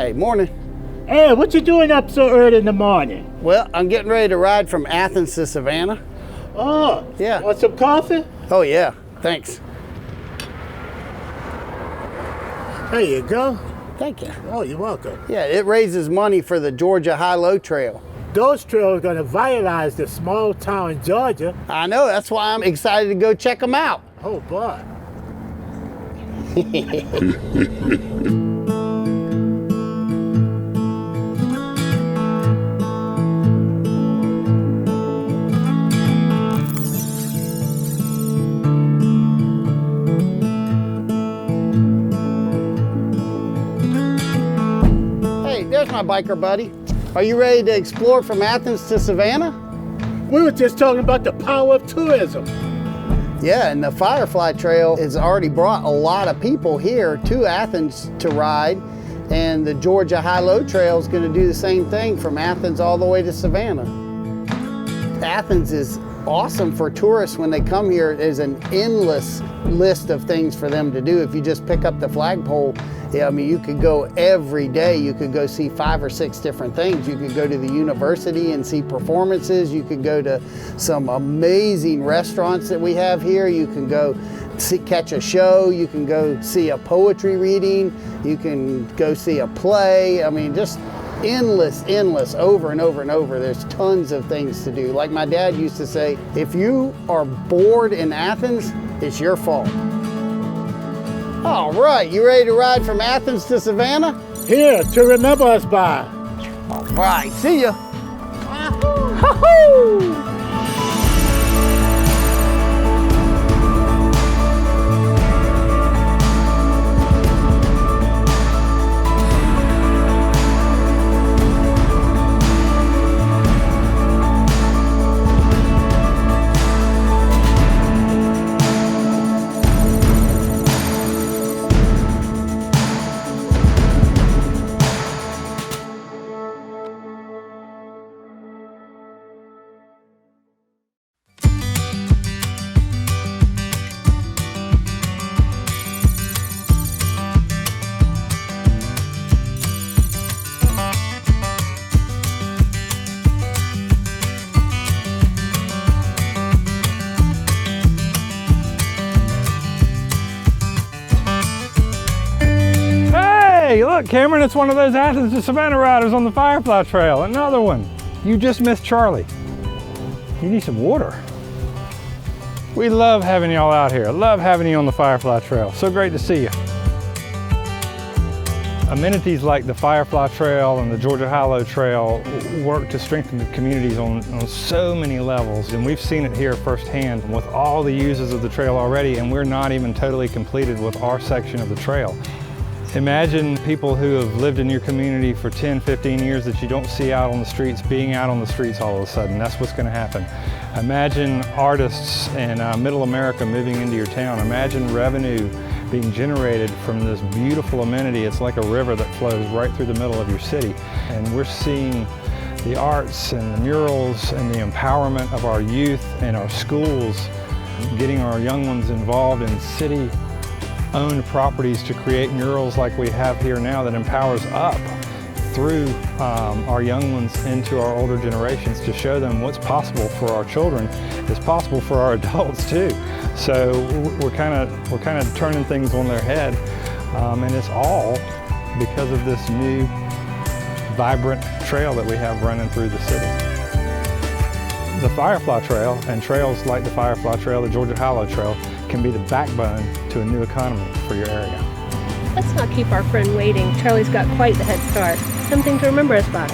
Hey, morning. Hey, what you doing up so early in the morning? Well, I'm getting ready to ride from Athens to Savannah. Oh, yeah. Want some coffee? Oh, yeah. Thanks. There you go. Thank you. Oh, you're welcome. Yeah, it raises money for the Georgia High-Low Trail. Those trails are going to vitalize the small town in Georgia. I know. That's why I'm excited to go check them out. Oh, boy. There's my biker buddy. Are you ready to explore from Athens to Savannah? We were just talking about the power of tourism. Yeah, and the Firefly Trail has already brought a lot of people here to Athens to ride, and the Georgia High-Low Trail is going to do the same thing from Athens all the way to Savannah. Athens is awesome for tourists when they come here. There's an endless list of things for them to do. If you just pick up the flagpole, I mean, you could go every day. You could go see 5 or 6 different things. You could go to the university and see performances. You could go to some amazing restaurants that we have here. You can go catch a show. You can go see a poetry reading. You can go see a play. I mean, just endless, over and over and over. There's tons of things to do. Like my dad used to say, if you are bored in Athens, it's your fault. All right, you ready to ride from Athens to Savannah? Here, to remember us by. All right, see ya. Wahoo! Hey, look, Cameron, it's one of those Athens to Savannah riders on the Firefly Trail. Another one. You just missed Charlie. You need some water. We love having y'all out here. Love having you on the Firefly Trail. So great to see you. Amenities like the Firefly Trail and the Georgia High-Low Trail work to strengthen the communities on so many levels, and we've seen it here firsthand with all the users of the trail already, and we're not even totally completed with our section of the trail. Imagine people who have lived in your community for 10, 15 years that you don't see out on the streets being out on the streets all of a sudden. That's what's going to happen. Imagine artists in Middle America moving into your town. Imagine revenue being generated from this beautiful amenity. It's like a river that flows right through the middle of your city. And we're seeing the arts and the murals and the empowerment of our youth and our schools, getting our young ones involved in city-owned properties to create murals like we have here now that empowers up through our young ones into our older generations to show them what's possible for our children is possible for our adults too. So we're kind of turning things on their head, and it's all because of this new vibrant trail that we have running through the city. The Firefly Trail and trails like the Firefly Trail, the Georgia High-Low Trail, can be the backbone to a new economy for your area. Let's not keep our friend waiting. Charlie's got quite the head start. Something to remember us by.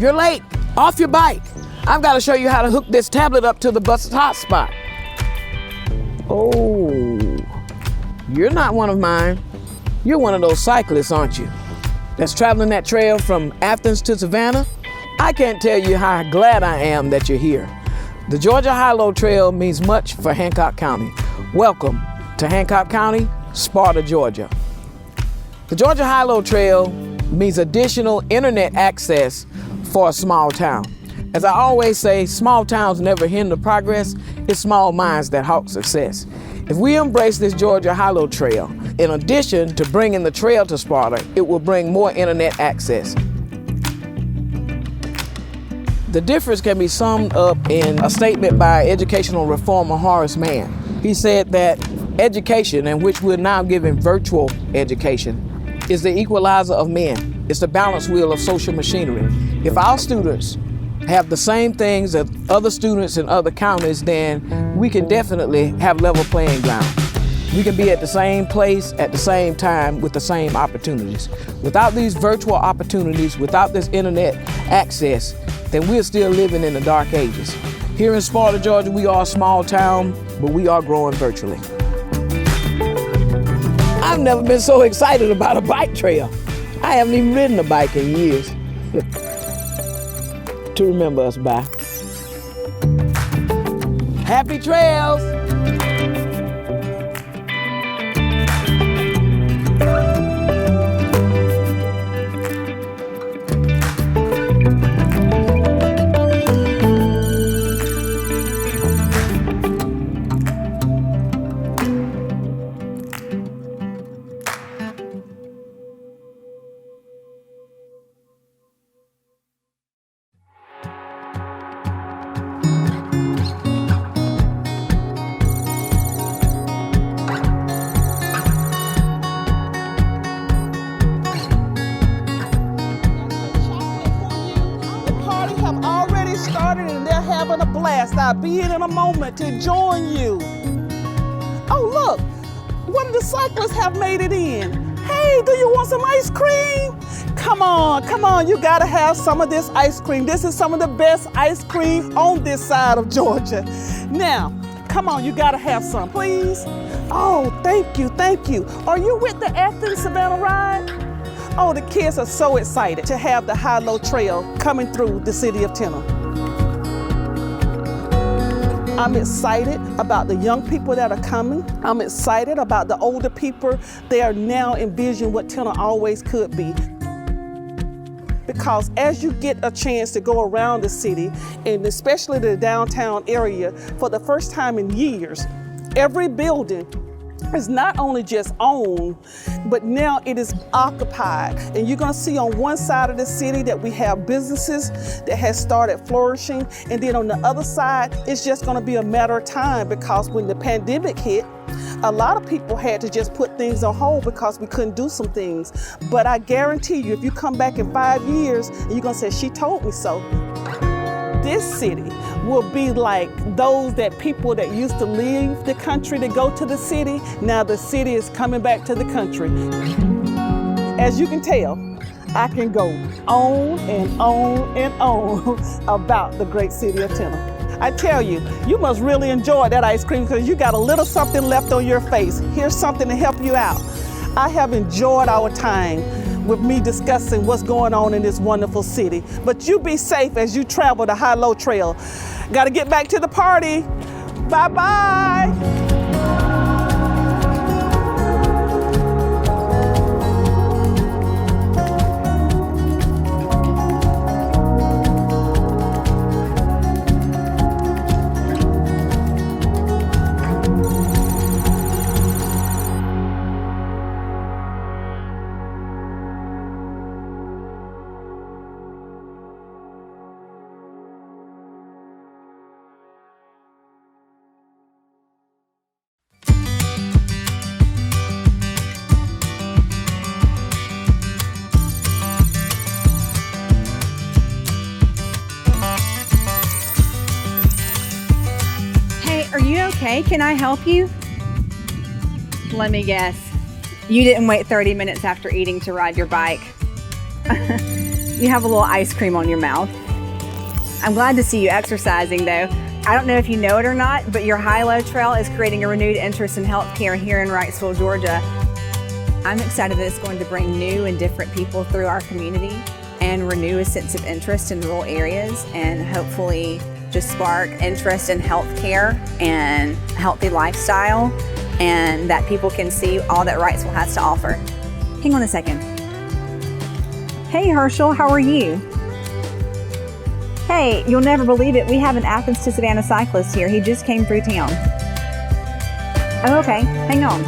You're late. Off your bike. I've got to show you how to hook this tablet up to the bus's hotspot. Oh, you're not one of mine. You're one of those cyclists, aren't you? That's traveling that trail from Athens to Savannah. I can't tell you how glad I am that you're here. The Georgia High-Low Trail means much for Hancock County. Welcome to Hancock County, Sparta, Georgia. The Georgia High-Low Trail means additional internet access for a small town. As I always say, small towns never hinder progress. It's small minds that halt success. If we embrace this Georgia High-Low Trail, in addition to bringing the trail to Sparta, it will bring more internet access. The difference can be summed up in a statement by educational reformer Horace Mann. He said that education, in which we're now giving virtual education, is the equalizer of men. It's the balance wheel of social machinery. If our students have the same things as other students in other counties, then we can definitely have level playing ground. We can be at the same place at the same time with the same opportunities. Without these virtual opportunities, without this internet access, then we're still living in the dark ages. Here in Sparta, Georgia, we are a small town, but we are growing virtually. I've never been so excited about a bike trail. I haven't even ridden a bike in years. To remember us by. Happy trails! I'll be in a moment to join you. Oh, look, one of the cyclists have made it in. Hey, do you want some ice cream? Come on, you gotta have some of this ice cream. This is some of the best ice cream on this side of Georgia. Now, come on, you gotta have some, please. Oh, thank you. Are you with the Athens Savannah Ride? Oh, the kids are so excited to have the High-Low Trail coming through the city of Tennille. I'm excited about the young people that are coming. I'm excited about the older people. They are now envisioning what Tennille always could be. Because as you get a chance to go around the city, and especially the downtown area, for the first time in years, every building is not only just owned, but now it is occupied. And you're gonna see on one side of the city that we have businesses that has started flourishing. And then on the other side, it's just gonna be a matter of time, because when the pandemic hit, a lot of people had to just put things on hold because we couldn't do some things. But I guarantee you, if you come back in 5 years, and you're gonna say, she told me so. This city will be like those that people that used to leave the country to go to the city. Now the city is coming back to the country. As you can tell, I can go on and on and on about the great city of Tennille. I tell you, you must really enjoy that ice cream because you got a little something left on your face. Here's something to help you out. I have enjoyed our time with me discussing what's going on in this wonderful city. But you be safe as you travel the High-Low Trail. Gotta get back to the party. Bye-bye. Okay, can I help you? Let me guess. You didn't wait 30 minutes after eating to ride your bike. You have a little ice cream on your mouth. I'm glad to see you exercising though. I don't know if you know it or not, but your High-Low Trail is creating a renewed interest in healthcare here in Wrightsville, Georgia. I'm excited that it's going to bring new and different people through our community and renew a sense of interest in rural areas and hopefully just spark interest in healthcare and healthy lifestyle, and that people can see all that Wrightsville has to offer. Hang on a second. Hey Herschel, how are you? Hey, you'll never believe it. We have an Athens to Savannah cyclist here. He just came through town. Oh, okay, hang on.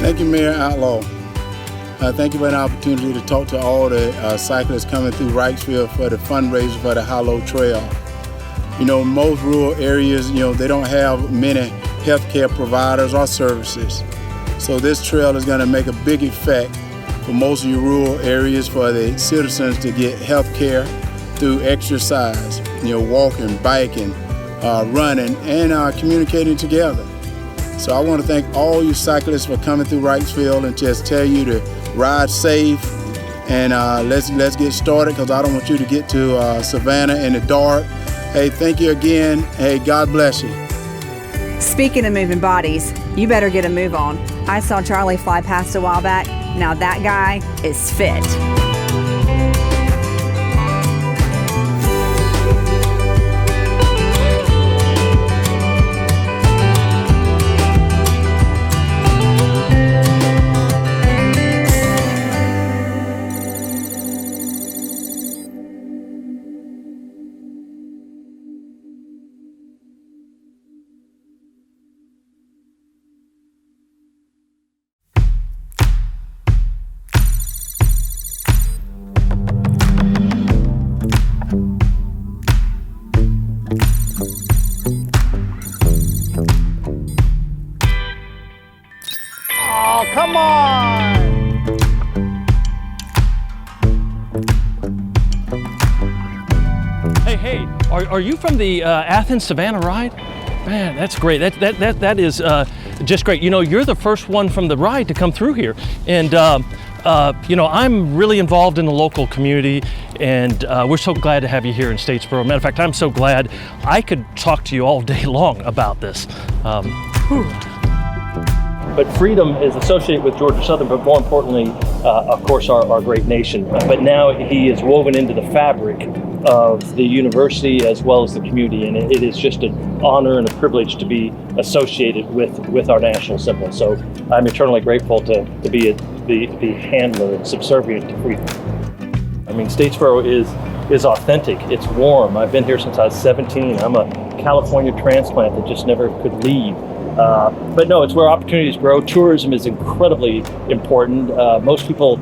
Thank you, Mayor Outlaw. Thank you for the opportunity to talk to all the cyclists coming through Wrightsville for the fundraiser for the High-Low Trail. You know, most rural areas, they don't have many healthcare providers or services. So this trail is going to make a big effect for most of your rural areas for the citizens to get health care through exercise, walking, biking, running, and communicating together. So I want to thank all you cyclists for coming through Wrightsville and just tell you to ride safe and let's get started, because I don't want you to get to Savannah in the dark. Hey, thank you again. Hey, God bless you. Speaking of moving bodies, you better get a move on. I saw Charlie fly past a while back. Now that guy is fit. Oh, come on! Hey, are you from the Athens Savannah Ride? Man, that's great. That is just great. You're the first one from the ride to come through here, and I'm really involved in the local community, and we're so glad to have you here in Statesboro. Matter of fact, I'm so glad I could talk to you all day long about this. But freedom is associated with Georgia Southern, but more importantly, of course, our great nation. But now he is woven into the fabric of the university as well as the community, and it is just an honor and a privilege to be associated with our national symbol. So I'm eternally grateful to be the handler and subservient to freedom. I mean, Statesboro is authentic. It's warm. I've been here since I was 17. I'm a California transplant that just never could leave. But no, it's where opportunities grow. Tourism is incredibly important. Most people,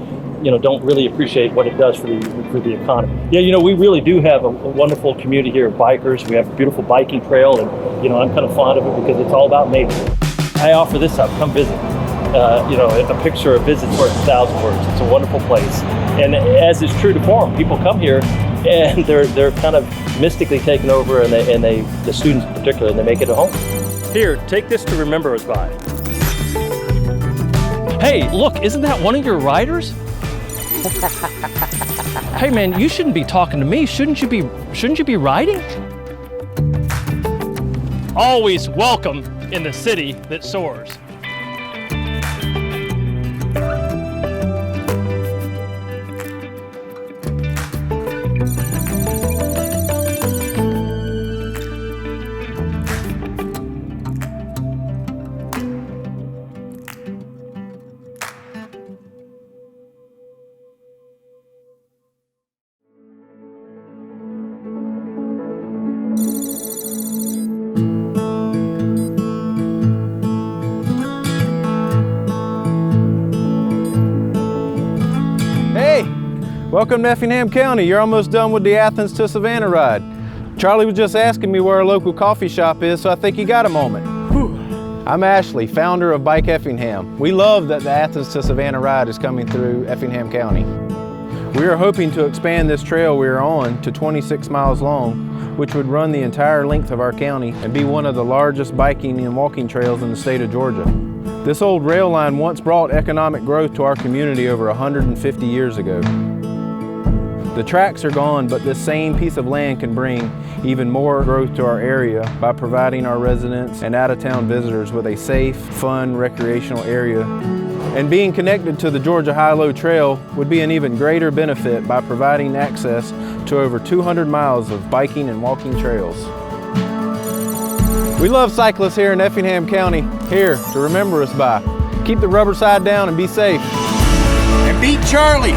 don't really appreciate what it does for the economy. Yeah, we really do have a wonderful community here of bikers. We have a beautiful biking trail, and I'm kind of fond of it because it's all about nature. I offer this up. Come visit. A picture of visit's worth 1,000 words. It's a wonderful place, and as is true to form, people come here and they're kind of mystically taken over, and the students in particular, and they make it a home. Here, take this to remember us by. Hey, look, isn't that one of your riders? Hey man, you shouldn't be talking to me. Shouldn't you be riding? Always welcome in the city that soars. Welcome to Effingham County. You're almost done with the Athens to Savannah ride. Charlie was just asking me where our local coffee shop is, so I think you got a moment. Whew. I'm Ashley, founder of Bike Effingham. We love that the Athens to Savannah ride is coming through Effingham County. We are hoping to expand this trail we are on to 26 miles long, which would run the entire length of our county and be one of the largest biking and walking trails in the state of Georgia. This old rail line once brought economic growth to our community over 150 years ago. The tracks are gone, but this same piece of land can bring even more growth to our area by providing our residents and out-of-town visitors with a safe, fun, recreational area. And being connected to the Georgia High-Low Trail would be an even greater benefit by providing access to over 200 miles of biking and walking trails. We love cyclists here in Effingham County, here to remember us by. Keep the rubber side down and be safe. And beat Charlie!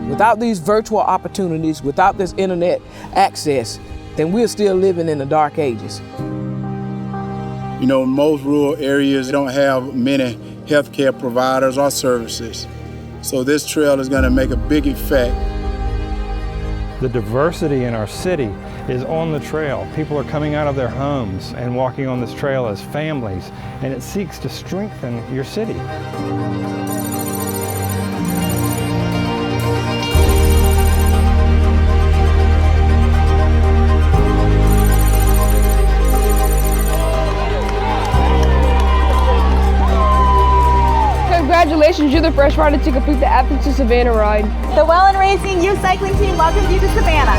Without these virtual opportunities, without this internet access, then we're still living in the dark ages. You know, most rural areas don't have many healthcare providers or services. So this trail is going to make a big effect. The diversity in our city is on the trail. People are coming out of their homes and walking on this trail as families, and it seeks to strengthen your city. Congratulations, you're the first rider to complete the Athens to Savannah Ride. The Well and Racing Youth Cycling Team welcomes you to Savannah.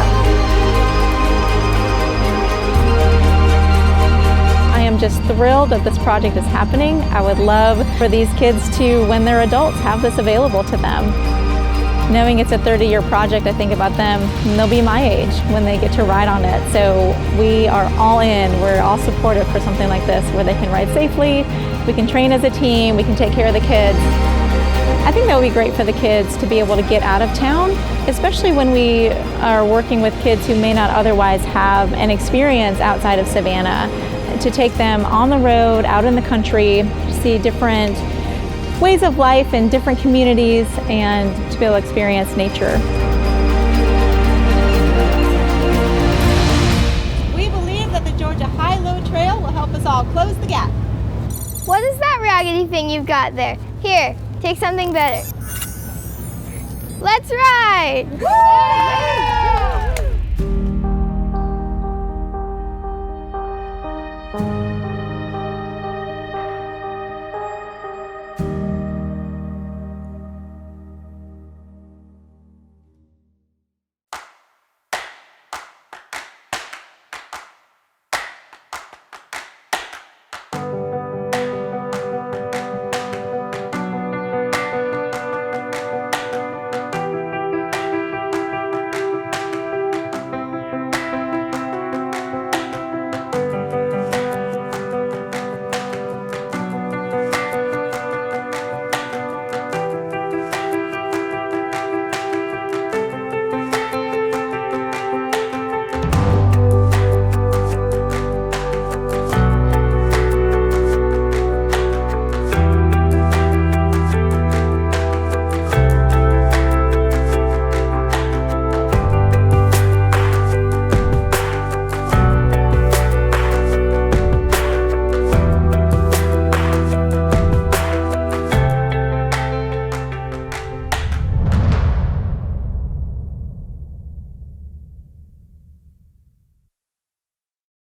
I am just thrilled that this project is happening. I would love for these kids to, when they're adults, have this available to them. Knowing it's a 30-year project, I think about them, and they'll be my age when they get to ride on it. So we are all in, we're all supportive for something like this where they can ride safely, we can train as a team, we can take care of the kids. I think that would be great for the kids to be able to get out of town, especially when we are working with kids who may not otherwise have an experience outside of Savannah, to take them on the road, out in the country, to see different ways of life in different communities and to be able to experience nature. We believe that the Georgia High-Low Trail will help us all close the gap. What is that raggedy thing you've got there? Here, take something better. Let's ride! Woo!